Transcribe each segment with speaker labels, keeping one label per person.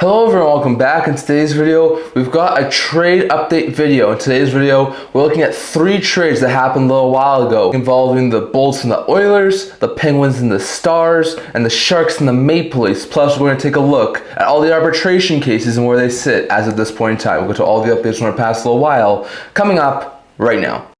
Speaker 1: Hello everyone, welcome back. In today's video, we've got a trade update video. In today's video, we're looking at 3 trades that happened a little while ago involving the Bolts and the Oilers, the Penguins and the Stars, and the Sharks and the Maple Leafs. Plus, we're going to take a look at all the arbitration cases and where they sit as of this point in time. We'll go to all the updates from our past little while, coming up right now.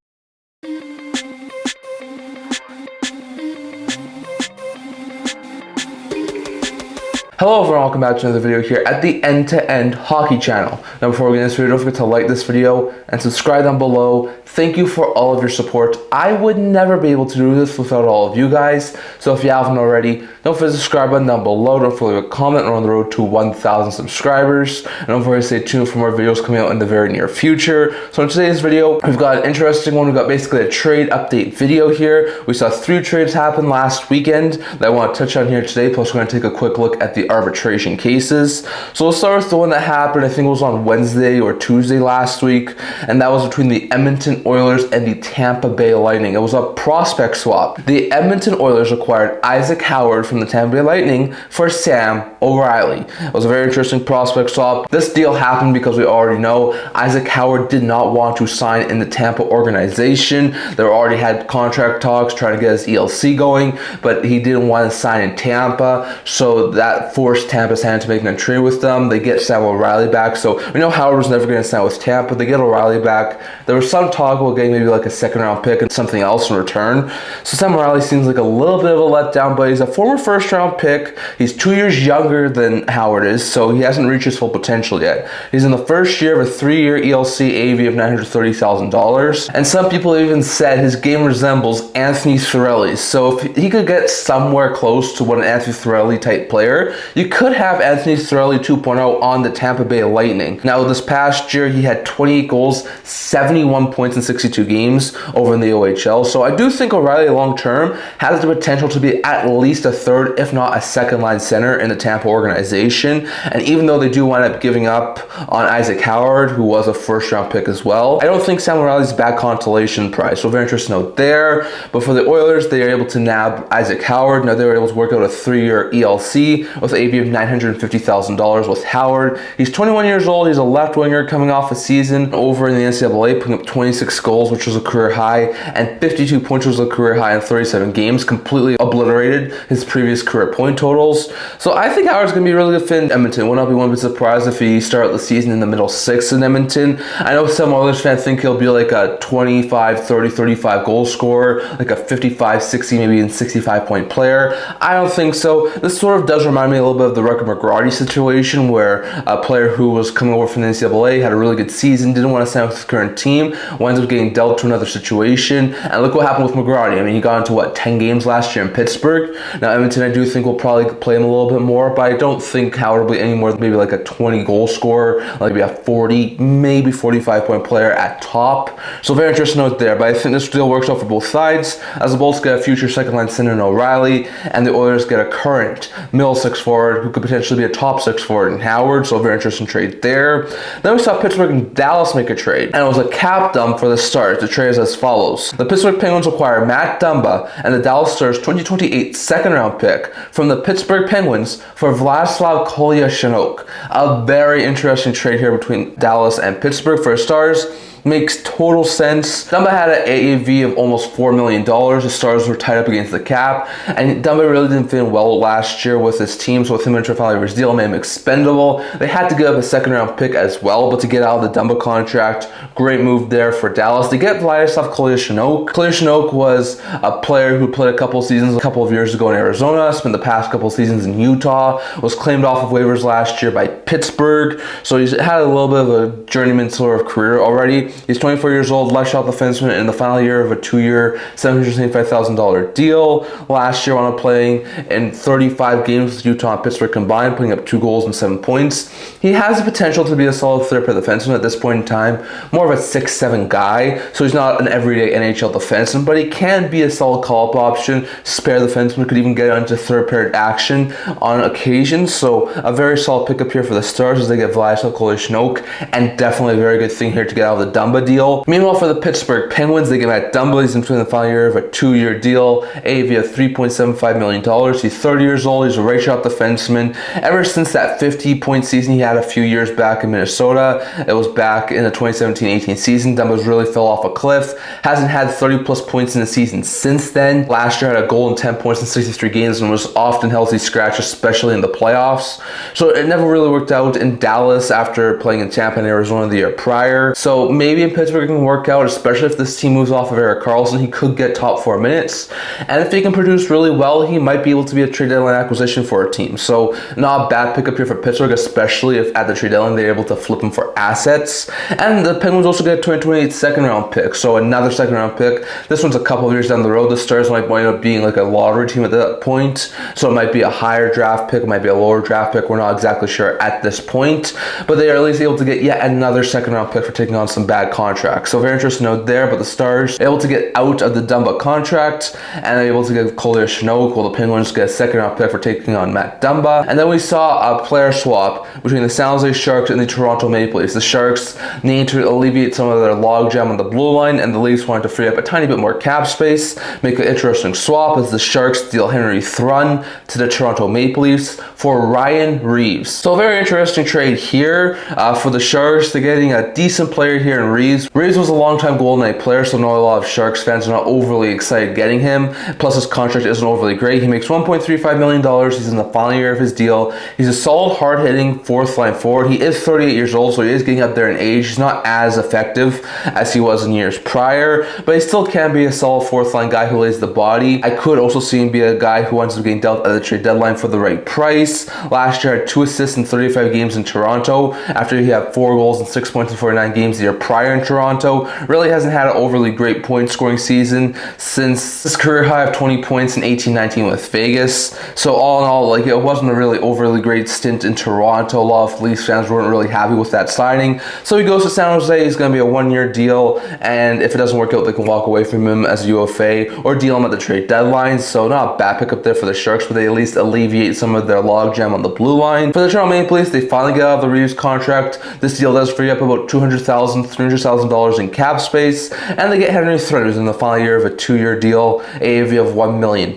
Speaker 1: Hello everyone, welcome back to another video here at the End-to-End Hockey channel. Now before we get into this video, don't forget to like this video and subscribe down below. Thank you for all of your support. I would never be able to do this without all of you guys. So if you haven't already, don't forget to subscribe button down below. Don't forget to leave a comment. We're on the road to 1,000 subscribers. And don't forget to stay tuned for more videos coming out in the very near future. So in today's video, we've got an interesting one. We've got basically a trade update video here. We saw 3 trades happen last weekend that I want to touch on here today. Plus we're going to take a quick look at the arbitration cases. So we'll start with the one that happened, I think it was on Wednesday or Tuesday last week, and that was between the Edmonton Oilers and the Tampa Bay Lightning. It was a prospect swap. The Edmonton Oilers acquired Isaac Howard from the Tampa Bay Lightning for Sam O'Reilly. It was a very interesting prospect swap. This deal happened because we already know Isaac Howard did not want to sign in the Tampa organization. They already had contract talks trying to get his ELC going, but he didn't want to sign in Tampa, so that forced Tampa's hand to making a trade with them. They get Sam O'Reilly back, so we know Howard was never going to sign with Tampa. They get O'Reilly back. There was some talk about getting maybe like a second-round pick and something else in return. So Sam O'Reilly seems like a little bit of a letdown, but he's a former first-round pick. He's 2 years younger than Howard is, so he hasn't reached his full potential yet. He's in the first year of a 3-year ELC AV of $930,000, and some people even said his game resembles Anthony Cirelli's. So if he could get somewhere close to what an Anthony Cirelli type player, you could have Anthony Cirelli 2.0 on the Tampa Bay Lightning. Now this past year, he had 28 goals, 71 points in 62 games over in the OHL. So I do think O'Reilly long-term has the potential to be at least a third, if not a second-line center in the Tampa organization. And even though they do wind up giving up on Isaac Howard, who was a first-round pick as well, I don't think Sam O'Reilly's a bad consolation price. So very interesting note there. But for the Oilers, they are able to nab Isaac Howard. Now they were able to work out a 3-year ELC with an AV of $950,000 with Howard. He's 21 years old. He's a left winger coming off a season over in the NCAA, putting up 26 goals, which was a career high, and 52 points, which was a career high in 37 games, completely obliterated his previous career point totals. So I think Howard's going to be a really good fit in Edmonton. Would not be one bit surprised if he started the season in the middle 6 in Edmonton. I know some Oilers fans think he'll be like a 25, 30, 35 goal scorer, like a 55, 60, maybe even 65 point player. I don't think so. This sort of does remind me a little bit of the McGrady situation, where a player who was coming over from the NCAA had a really good season, didn't want to sign with his current team, winds up getting dealt to another situation, and look what happened with McGrady. I mean, he got into 10 games last year in Pittsburgh. Now Edmonton, I do think will probably play him a little bit more, but I don't think Howard will be any more than maybe like a 20 goal scorer, like maybe a 40, maybe 45 point player at top. So very interesting note there, but I think this deal works out for both sides, as the Bolts get a future second line center in O'Reilly, and the Oilers get a current middle 6 forward who could potentially be a top 6 forward in Howard. So a very interesting trade there. Then we saw Pittsburgh and Dallas make a trade, and it was a cap dump for the Stars. The trade is as follows. The Pittsburgh Penguins acquire Matt Dumba and the Dallas Stars 2028 second round pick from the Pittsburgh Penguins for Vladislav Kolyachonok. A very interesting trade here between Dallas and Pittsburgh for Stars. Makes total sense. Dumba had an AAV of almost $4 million. The Stars were tied up against the cap, and Dumba really didn't fit in well last year with his team, so with him and Trafalgar's deal made him expendable. They had to give up a second round pick as well, but to get out of the Dumba contract, great move there for Dallas. They get Vladislav Kolyachonok. Kolyachonok was a player who played a couple seasons a couple of years ago in Arizona, spent the past couple of seasons in Utah, was claimed off of waivers last year by Pittsburgh, so he's had a little bit of a journeyman sort of career already. He's 24 years old, left shot defenseman in the final year of a 2-year, $775,000 deal. Last year, wound up playing in 35 games with Utah and Pittsburgh combined, putting up 2 goals and 7 points. He has the potential to be a solid third-pair defenseman at this point in time, more of a 6'7" guy, so he's not an everyday NHL defenseman, but he can be a solid call-up option. Spare defenseman could even get into third-pair action on occasion, so a very solid pickup here for the Stars as they get Vladislav Kolyachonok, and definitely a very good thing here to get out of the Dumba deal. Meanwhile, for the Pittsburgh Penguins, they get Matt Dumba. He's between the final year of a 2-year deal, AAV of $3.75 million. He's 30 years old. He's a right shot defenseman. Ever since that 50-point season he had a few years back in Minnesota, it was back in the 2017-18 season, Dumba's really fell off a cliff. Hasn't had 30-plus points in the season since then. Last year had a goal and 10 points in 63 games and was often healthy scratch, especially in the playoffs. So it never really worked out in Dallas after playing in Tampa and Arizona the year prior. So maybe in Pittsburgh it can work out, especially if this team moves off of Erik Karlsson. He could get top 4 minutes. And if he can produce really well, he might be able to be a trade deadline acquisition for a team. So not a bad pickup here for Pittsburgh, especially if at the trade deadline they're able to flip him for assets. And the Penguins also get a 2028 second round pick. So another second round pick. This one's a couple of years down the road. The Stars might wind up being like a lottery team at that point. So it might be a higher draft pick, it might be a lower draft pick. We're not exactly sure at this point. But they are at least able to get yet another second round pick for taking on some bad contracts. So very interesting note there. But the Stars are able to get out of the Dumba contract and they're able to get Kolyachonok, while the Penguins get a second round pick for taking on Matt Dumba. And then we saw a player swap between the San Jose Sharks and the Toronto Maple Leafs. The Sharks need to alleviate some of their logjam on the blue line, and the Leafs wanted to free up a tiny bit more cap space, make an interesting swap as the Sharks deal Henry Thrun to the Toronto Maple Leafs for Ryan Reaves. So a very interesting trade here for the Sharks. They're getting a decent player here in Reaves. Reaves was a long-time Golden Knight player, so I know a lot of Sharks fans are not overly excited getting him. Plus his contract isn't overly great. He makes $1.35 million. He's in the final year of his deal. He's a solid, hard-hitting fourth-line forward. He is 38 years old, so he is getting up there in age. He's not as effective as he was in years prior, but he still can be a solid fourth-line guy who lays the body. I could also see him be a guy who ends up getting dealt at the trade deadline for the right price. Last year had 2 assists in 35 games in Toronto after he had 4 goals and 6 points in 49 games the year prior in Toronto. Really hasn't had an overly great point scoring season since his career high of 20 points in 18-19 with Vegas. So all in all, like, it wasn't a really overly great stint in Toronto. A lot of Leafs fans weren't really happy with that signing. So he goes to San Jose. He's going to be a 1-year deal, and if it doesn't work out, they can walk away from him as a UFA or deal him at the trade deadline. So not a bad pickup there for the Sharks, but they at least alleviate some of their logjam on the blue line. For the Toronto Maple Leafs, they finally get out of the Reaves contract. This deal does free up about $200,000, $300,000 in cap space, and they get Henry Thrun, who's in the final year of a 2-year deal, AAV of $1 million.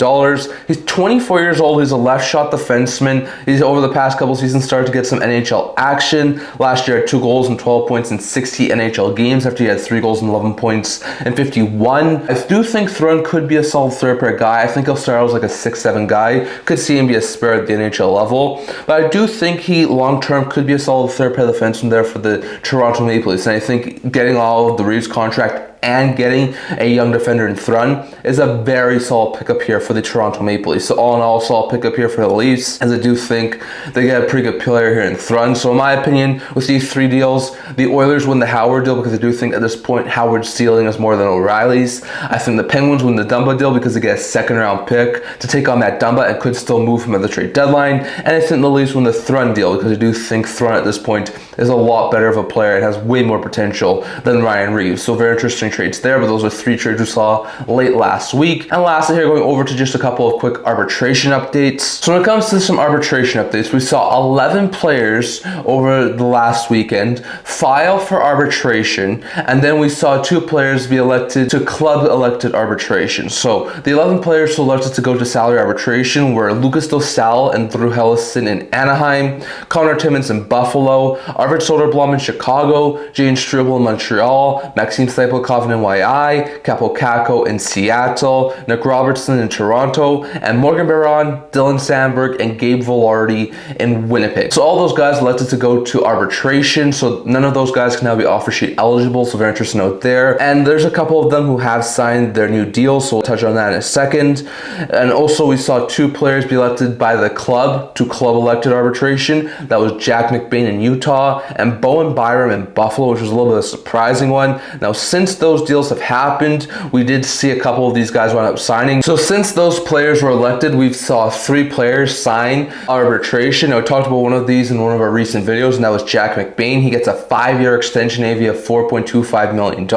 Speaker 1: He's 24 years old. He's a left shot defenseman. He's over the past couple seasons started to get some NHL action. Last year had 2 goals and 12 points in 60 NHL games after he had 3 goals and 11 points in 51. I do think Thrun could be a solid third pair guy. I think he'll start out as like a 6-7 guy. Could see him be a spare at the NHL level. But I do think he long-term could be a solid third pair defenseman there for the Toronto Maple Leafs. And I think getting all of the Reaves contract and getting a young defender in Thrun is a very solid pickup here for the Toronto Maple Leafs. So all in all, solid pickup here for the Leafs, as I do think they get a pretty good player here in Thrun. So in my opinion, with these 3 deals, the Oilers win the Howard deal because I do think at this point Howard's ceiling is more than O'Reilly's. I think the Penguins win the Dumba deal because they get a second-round pick to take on Matt Dumba and could still move him at the trade deadline. And I think the Leafs win the Thrun deal because I do think Thrun at this point is a lot better of a player and has way more potential than Ryan Reaves. So very interesting trades there, but those are 3 trades we saw late last week. And lastly here, going over to just a couple of quick arbitration updates. So when it comes to some arbitration updates, we saw 11 players over the last weekend file for arbitration, and then we saw 2 players be elected to club elected arbitration. So the 11 players selected to go to salary arbitration were Lucas Dostal and Drew Helleson in Anaheim, Connor Timmins in Buffalo, Arvid Soderblom in Chicago, Jane Struble in Montreal, Maxime Stapelkov in NYI, Capo Caco in Seattle, Nick Robertson in Toronto, and Morgan Barron, Dylan Sandberg, and Gabe Vilardi in Winnipeg. So all those guys elected to go to arbitration, so none of those guys can now be offer sheet eligible, so very interesting note there. And there's a couple of them who have signed their new deals, so we'll touch on that in a second. And also we saw 2 players be elected by the club to club elected arbitration. That was Jack McBain in Utah and Bowen Byram in Buffalo, which was a little bit of a surprising one. Now since those those deals have happened, we did see a couple of these guys wind up signing. So since those players were elected, we've saw 3 players sign arbitration. Now, we talked about one of these in one of our recent videos, and that was Jack McBain. He gets a 5-year extension, AV of $4.25 million.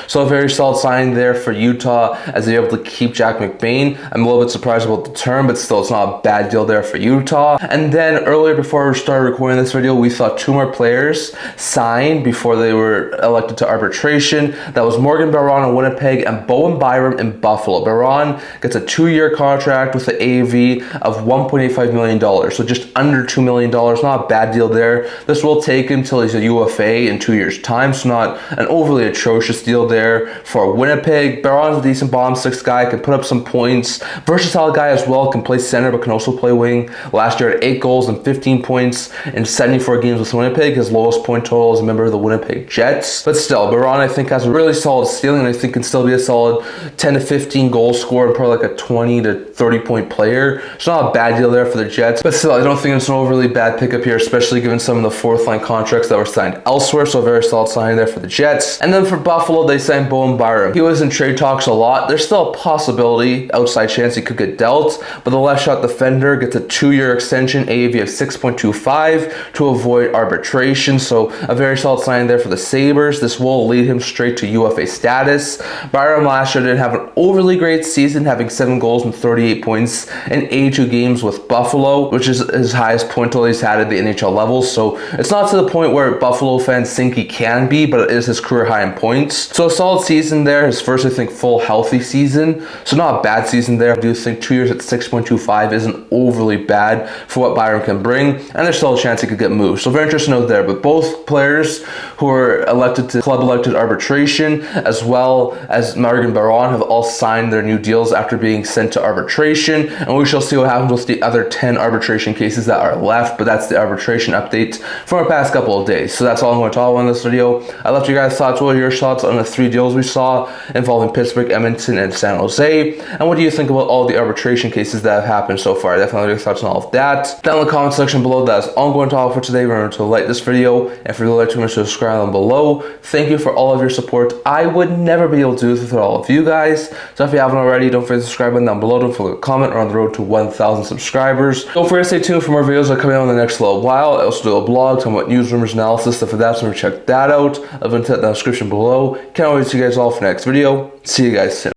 Speaker 1: So a very solid signing there for Utah as they're able to keep Jack McBain. I'm a little bit surprised about the term, but still, it's not a bad deal there for Utah. And then earlier, before we started recording this video, we saw 2 more players sign before they were elected to arbitration. That was Morgan Byram in Winnipeg and Byram in Buffalo. Byram gets a 2-year contract with an AAV of $1.85 million, so just under $2 million. Not a bad deal there. This will take him till he's a UFA in 2 years' time, so not an overly atrocious deal there for Winnipeg. Byram's a decent bottom 6 guy, can put up some points. Versatile guy as well, can play center but can also play wing. Last year had 8 goals and 15 points in 74 games with Winnipeg. His lowest point total as a member of the Winnipeg Jets. But still, Byram, I think, has a really solid ceiling, and I think can still be a solid 10 to 15 goal scorer and probably like a 20 to 30 point player. It's not a bad deal there for the Jets, but still, I don't think it's an overly bad pickup here, especially given some of the 4th line contracts that were signed elsewhere. So a very solid signing there for the Jets. And then for Buffalo, they signed Byram. He was in trade talks a lot. There's still a possibility, outside chance he could get dealt, but the left shot defender gets a 2-year extension, AAV of 6.25 to avoid arbitration. So a very solid signing there for the Sabres. This will lead him straight to UFA status. Byram last year didn't have an overly great season, having 7 goals and 38 points in 82 games with Buffalo, which is his highest point total he's had at the NHL level. So it's not to the point where Buffalo fans think he can be, but it is his career high in points. So a solid season there. His first, I think, full healthy season. So not a bad season there. I do think 2 years at 6.25 isn't overly bad for what Byram can bring, and there's still a chance he could get moved. So very interesting note there. But both players who are elected to club elected arbitration, as well as Morgan Byram, have all signed their new deals after being sent to arbitration, and we shall see what happens with the other 10 arbitration cases that are left. But that's the arbitration update from our past couple of days. So that's all I'm going to talk about in this video. I left you guys thoughts. What are your thoughts on the 3 deals we saw involving Pittsburgh, Edmonton, and San Jose? And what do you think about all the arbitration cases that have happened so far? Definitely your thoughts on all of that down in the comment section below. That's all I'm going to talk for today. Remember to like this video, and if you'd like to subscribe down below. Thank you for all of your support. I would never be able to do this without all of you guys. So if you haven't already, don't forget to subscribe button down below. Don't forget to comment. We're on the road to 1,000 subscribers. Don't forget to stay tuned for more videos that are coming out in the next little while. I also do a blog talking about news, rumors, analysis, stuff like that. So check that out. I'll link to that in the description below. Can't wait to see you guys all for the next video. See you guys soon.